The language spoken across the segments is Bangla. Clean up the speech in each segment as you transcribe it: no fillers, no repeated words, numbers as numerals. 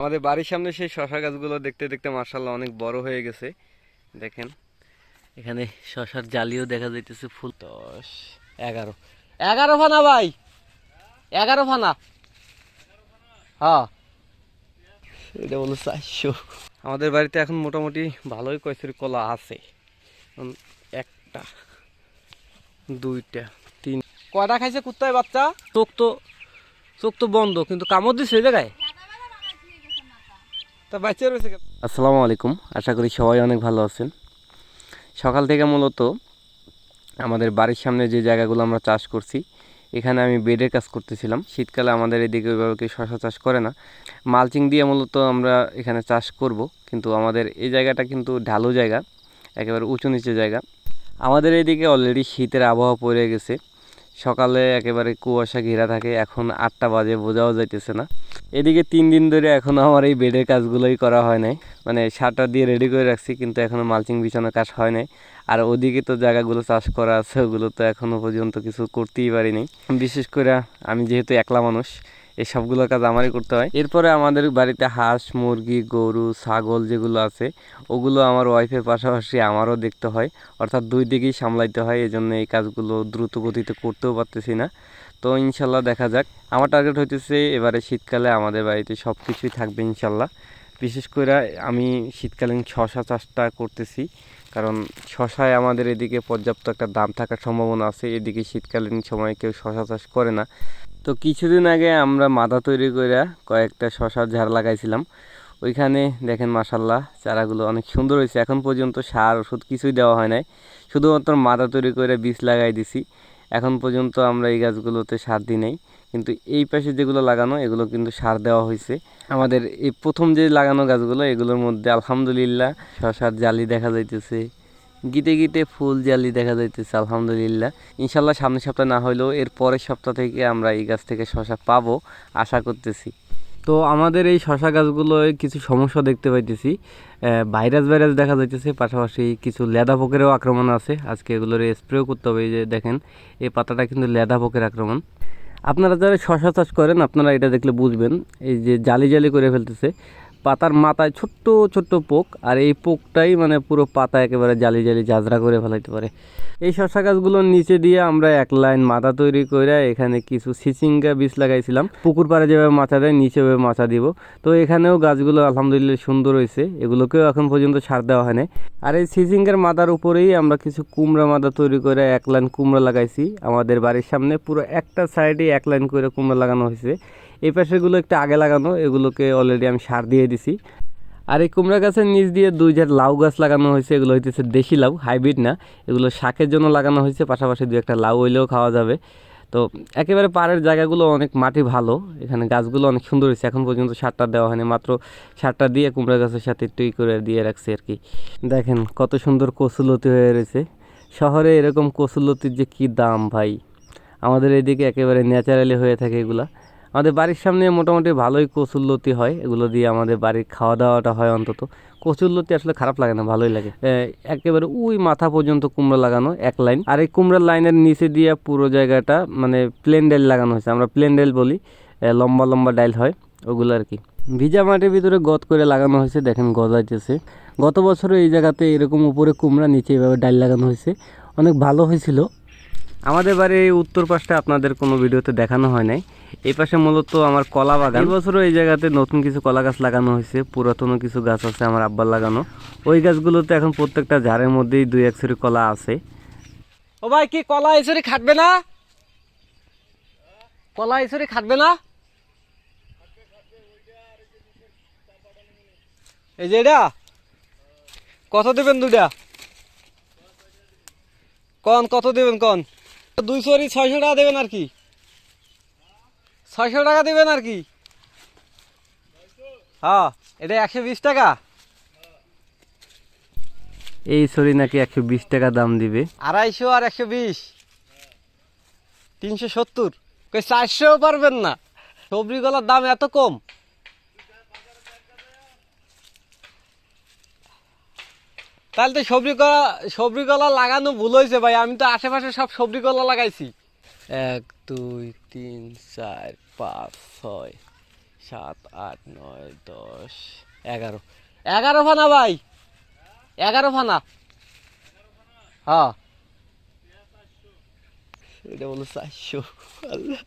আমাদের বাড়ির সামনে সেই শশা গাছগুলো দেখতে দেখতে মাশাআল্লাহ অনেক বড় হয়ে গেছে। দেখেন এখানে শশার জালিও দেখা যাইতেছে ফুল 10 11 11 ফানা ভাই 11 ফানা। হ্যাঁ এটা বলো 400। আমাদের বাড়িতে এখন মোটামুটি ভালোই কয়েকটি কলা আছে। একটা দুইটা তিন কয়টা খাইছে কুত্তায় বাচ্চা। চোখ তো বন্ধ কিন্তু কামড় দিছে এই জায়গায়। আসসালামু আলাইকুম, আশা করি সবাই অনেক ভালো আছেন। সকাল থেকে মূলত আমাদের বাড়ির সামনে যে জায়গাগুলো আমরা চাষ করছি এখানে আমি বেডের কাজ করতেছিলাম। শীতকালে আমাদের এদিকে ওইভাবে কেউ শশা চাষ করে না, মালচিং দিয়ে মূলত আমরা এখানে চাষ করব। কিন্তু আমাদের এই জায়গাটা কিন্তু ঢালু জায়গা, একেবারে উঁচু নিচু জায়গা। আমাদের এইদিকে অলরেডি শীতের আবহাওয়া পড়ে গেছে। সকালে একেবারে কুয়াশা ঘেরা থাকে, এখন 8টা বাজে, বোঝাও যাইতেছে না। এদিকে 3 দিন ধরে এখনও আমার এই বেডের কাজগুলোই করা হয় নাই, মানে সারটা দিয়ে রেডি করে রাখছি কিন্তু এখনও মালচিং বিছানোর কাজ হয় নাই। আর ওদিকে তো জায়গাগুলো চাষ করা আছে, ওগুলো তো এখনও পর্যন্ত কিছু করতেই পারিনি। বিশেষ করে আমি যেহেতু একলা মানুষ, এই সবগুলো কাজ আমারই করতে হয়। এরপরে আমাদের বাড়িতে হাঁস মুরগি গরু ছাগল যেগুলো আছে ওগুলো আমার ওয়াইফের পাশাপাশি আমারও দেখতে হয়, অর্থাৎ দুই দিকেই সামলাইতে হয়। এই জন্য এই কাজগুলো দ্রুত গতিতে করতেও পারতেছি না। তো ইনশাল্লাহ দেখা যাক। আমার টার্গেট হইতেছে এবারে শীতকালে আমাদের বাড়িতে সব কিছুই থাকবে ইনশাল্লাহ। বিশেষ করে আমি শীতকালীন শশা চাষটা করতেছি, কারণ শশায় আমাদের এদিকে পর্যাপ্ত একটা দাম থাকার সম্ভাবনা আছে। এদিকে শীতকালীন সময় কেউ শশা চাষ করে না। তো কিছুদিন আগে আমরা মাদা তৈরি করে কয়েকটা শশার ঝাড় লাগাইছিলাম। ওইখানে দেখেন মাশাল্লাহ চারাগুলো অনেক সুন্দর হয়েছে। এখন পর্যন্ত সার ওষুধ কিছুই দেওয়া হয় নাই, শুধুমাত্র মাদা তৈরি করে বীজ লাগাই দিছি। এখন পর্যন্ত আমরা এই গাছগুলোতে সার দিই নাই, কিন্তু এই পাশে যেগুলো লাগানো এগুলো কিন্তু সার দেওয়া হয়েছে। আমাদের এই প্রথম যে লাগানো গাছগুলো এগুলোর মধ্যে আলহামদুলিল্লাহ শশার জালি দেখা যাইতেছে, গিটে গিটে ফুল জালি দেখা যাইতেছে আলহামদুলিল্লাহ। ইনশাল্লাহ সামনের সপ্তাহ না হলেও এর পরের সপ্তাহ থেকে আমরা এই গাছ থেকে শশা পাবো আশা করতেছি। তো আমাদের এই শশা গাছগুলোয় কিছু সমস্যা দেখতে পাইতেছি। ভাইরাস দেখা যাইতেছে, পাশাপাশি কিছু লেদা পোকেরও আক্রমণ আছে। আজকে এগুলোর স্প্রেও করতে হবে। এই যে দেখেন এই পাতাটা কিন্তু লেদা পোকের আক্রমণ। আপনারা যারা শশা চাষ করেন আপনারা এটা দেখলে বুঝবেন, এই যে জালি জালি করে ফেলতেছে পাতার মাথায় ছোট্ট ছোট্ট পোক, আর এই পোকটাই মানে পুরো পাতা একেবারে জালি জালি ঝাঁঝরা করে ফেলাইতে পারে। এই শশা গাছগুলোর নিচে দিয়ে আমরা এক লাইন মাথা তৈরি করে এখানে কিছু সিচিঙ্গা বীজ লাগাইছিলাম। পুকুর পাড়ে যেভাবে মাচা দেয় নিচে ভাবে মাচা দিব। তো এখানেও গাছগুলো আলহামদুলিল্লাহ সুন্দর হয়েছে, এগুলোকেও এখন পর্যন্ত সার দেওয়া হয় না। আর এই সিচিঙ্গার মাথার উপরেই আমরা কিছু কুমড়া মাথা তৈরি করে এক লাইন কুমড়া লাগাইছি। আমাদের বাড়ির সামনে পুরো একটা সাইডে এক লাইন করে কুমড়া লাগানো হয়েছে। এই পাশেগুলো একটু আগে লাগানো, এগুলোকে অলরেডি আমি সার দিয়ে দিছি। আর এই কুমড়া গাছের নিচ দিয়ে 2 ঝাড় লাউ গাছ লাগানো হয়েছে। এগুলো হইতেছে দেশি লাউ, হাইব্রিড না। এগুলো শাকের জন্য লাগানো হয়েছে, পাশাপাশি 2-1টা লাউ হইলেও খাওয়া যাবে। তো একেবারে পাড়ের জায়গাগুলো অনেক মাটি ভালো, এখানে গাছগুলো অনেক সুন্দর হয়েছে। এখন পর্যন্ত সারটা দেওয়া হয়নি, মাত্র সারটা দিয়ে কুমড়া গাছের সাথে একটু করে দিয়ে রাখছি আর কি। দেখেন কত সুন্দর কচুলতি হয়ে রয়েছে। শহরে এরকম কচুলতির যে কী দাম ভাই, আমাদের এদিকে একেবারে ন্যাচারালি হয়ে থাকে এগুলা। আমাদের বাড়ির সামনে মোটামুটি ভালোই কচুরলতি হয়, এগুলো দিয়ে আমাদের বাড়ির খাওয়া দাওয়াটা হয় অন্তত। কচুরলতি আসলে খারাপ লাগে না, ভালোই লাগে। একেবারে ওই মাথা পর্যন্ত কুমড়া লাগানো এক লাইন, আর এই কুমড়ার লাইনের নিচে দিয়ে পুরো জায়গাটা মানে প্লেন ডাইল লাগানো হয়েছে। আমরা প্লেন ডাইল বলি, লম্বা লম্বা ডাইল হয় ওগুলো আর কি। ভিজা মাটির ভিতরে গত করে লাগানো হয়েছে, দেখেন গজাইতেছে। গত বছরও এই জায়গাতে এরকম উপরে কুমড়া নিচে এভাবে ডাইল লাগানো হয়েছে, অনেক ভালো হয়েছিল। আমাদের বাড়ির এই উত্তর পাশটা আপনাদের কোনো ভিডিওতে দেখানো হয় নাই। এই পাশে মূলত আমার কলা বাগান। এই বছরও এই জায়গাতে নতুন কিছু কলা গাছ লাগানো হয়েছে, পুরাতনও কিছু গাছ আছে আমার আব্বার লাগানো। ওই গাছগুলোতে এখন প্রত্যেকটা ঝাড়ের মধ্যেই 2-1 ছড়ি কলা আছে। ও ভাই, কি কলা এই ছড়ি খাটবে না? কলা এই ছড়ি খাটবে না? এই যে এটা কত দেবেন? 2টা কন কত দেবেন কন? 2 ছড়ি 600 টাকা দেবেন আর কি? 600 টাকা দেবেন আর কি? হ্যাঁ, এটা 120 টাকা। এই ছড়ি নাকি 120 টাকা দাম দিবে। 250 আর 120 370। 400ও পারবেন না? সবজি গলার দাম এত কম? তাহলে তো সবজি গলা লাগানো ভুল হয়েছে ভাই। আমি তো আশেপাশে সব সবজি গলা লাগাইছি। 1 2 3 4 5 6 7, 8, 9, 10, 11। 11 ফানা ভাই, 11 ফানা। হ্যাঁ এটা বলো 400। আল্লাহ।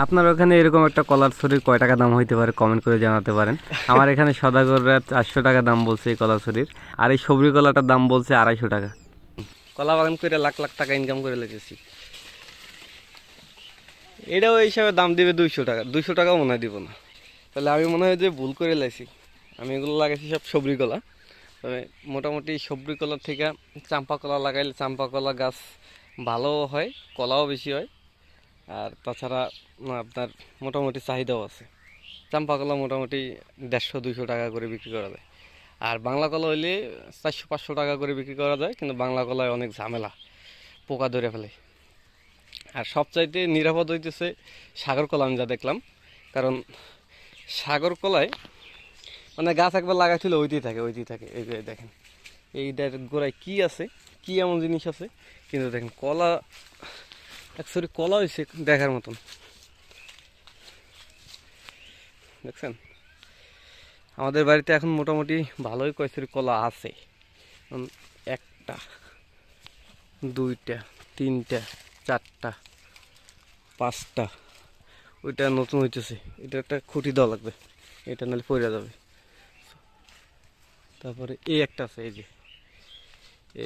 আপনার ওখানে এরকম একটা কলার ছড়ির কয় টাকা দাম হইতে পারে কমেন্ট করে জানাতে পারেন। আমার এখানে সদাগররা 400 টাকা দাম বলছে এই কলার ছড়ির, আর এই সবরি কলাটার দাম বলছে 250 টাকা। কলা বাগান করে লাখ লাখ টাকা ইনকাম করে লেগেছি। এটাও এই হিসাবে দাম দিবে 200 টাকা, 200 টাকাও মনে হয় দিব না। তাহলে আমি মনে হয় যে ভুল করে লাইছি। আমি এগুলো লাগাইছি সব সবরি কলা। তবে মোটামুটি সবরি কলার থেকে চাম্পা কলা লাগাইলে চাম্পা কলা গাছ ভালোও হয়, কলাও বেশি হয়। আর তাছাড়া আপনার মোটামুটি চাহিদাও আছে। চাম্পা কলা মোটামুটি 150-200 টাকা করে বিক্রি করা যায়। আর বাংলা কলা হইলে 400-500 টাকা করে বিক্রি করা যায়, কিন্তু বাংলা কলায় অনেক ঝামেলা, পোকা ধরে ফেলে। আর সবচাইতে নিরাপদ হইতেছে সাগর কলা, আমি যা দেখলাম। কারণ সাগর কলায় মানে গাছ একবার লাগাইছিল ওইতেই থাকে। এই যে দেখেন এইটার গোড়ায় কি আছে, কি এমন জিনিস আছে, কিন্তু দেখেন কলা অ্যাকচুয়ালি কলা হয়েছে দেখার মতন, দেখছেন। আমাদের বাড়িতে এখন মোটামুটি ভালোই কয়েকটি কলা আছে। 1টা 2টা 3টা 4টা 5টা। ওইটা নতুন হইতেছে, এটা একটা খুঁটি দেওয়া লাগবে, এটা নাহলে পড়ে যাবে। তারপরে এই একটা আছে, এই যে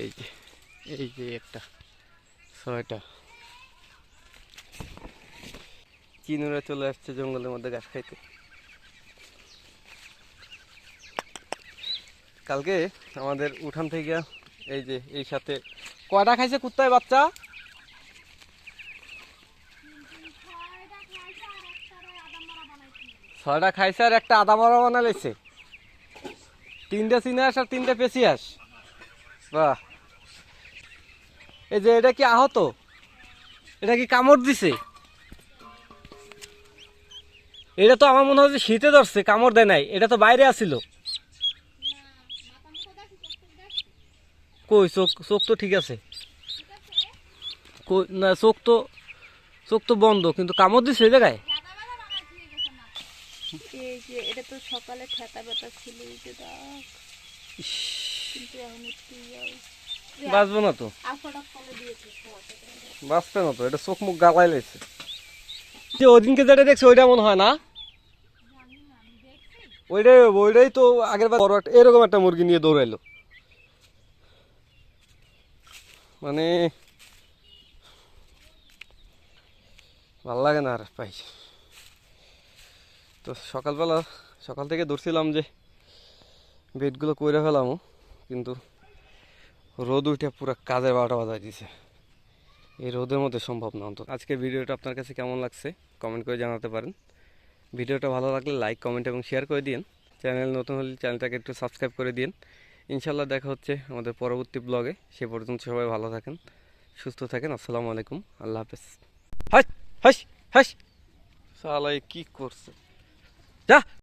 এই যে এই যে একটা 6টা। চিনুরা চলে আসছে জঙ্গলের মধ্যে ঘাস খাইতে। কালকে আমাদের উঠান থেকে এই যে এই সাথে কয়টা খাইছে কুত্তায় বাচ্চা? 6টা খাইছে আর একটা আদা মারা বানা লাইছে। 3টে চিনাস আর 3টে পেঁচিয়াস। বাহ। এই যে এটা কি আহত? এটা কি কামড় দিছে? এটা তো আমার মনে হয় যে শীতে ধরছে, কামড় দেয় নাই। এটা তো বাইরে আসিল। কই চোখ? চোখ তো ঠিক আছে। কই না, চোখ তো বন্ধ, কিন্তু কামড় দিছে এই জায়গায়। এই যে এটা তো সকালে ঠেতা ব্যথা ছিল, এই যে দাগ, কিন্তু এখন একটু বাঁচবো না তো, আফাটা ফলে দিয়েছে। বাঁচবে না তো, এটা চোখ মুখ গালাই লাইছে। যে ওদিনকে যেটা দেখছে ওইটা মনে হয় না, ওইটাই তো আগের বার এরকম একটা মুরগি নিয়ে দৌড়াইলো। মানে ভাল লাগে না আর ভাই। তো সকাল থেকে ধরছিলাম যে বেডগুলো কইরা ফেলামো, কিন্তু রোদ উঠে পুরো কাজের 12টা বাজায় দিছে। এই রোদের মধ্যে সম্ভব না। অন্তত আজকের ভিডিওটা আপনার কাছে কেমন লাগছে কমেন্ট করে জানাতে পারেন। ভিডিওটা ভালো লাগলে লাইক, কমেন্ট এবং শেয়ার করে দিন। চ্যানেল নতুন হলে চ্যানেলটাকে একটু সাবস্ক্রাইব করে দিন। ইনশাল্লাহ দেখা হচ্ছে আমাদের পরবর্তী ব্লগে। সে পর্যন্ত সবাই ভালো থাকেন, সুস্থ থাকেন। আসসালামু আলাইকুম, আল্লাহ হাফেজ। হাস হাস হাস, শালা কি করছে? যা।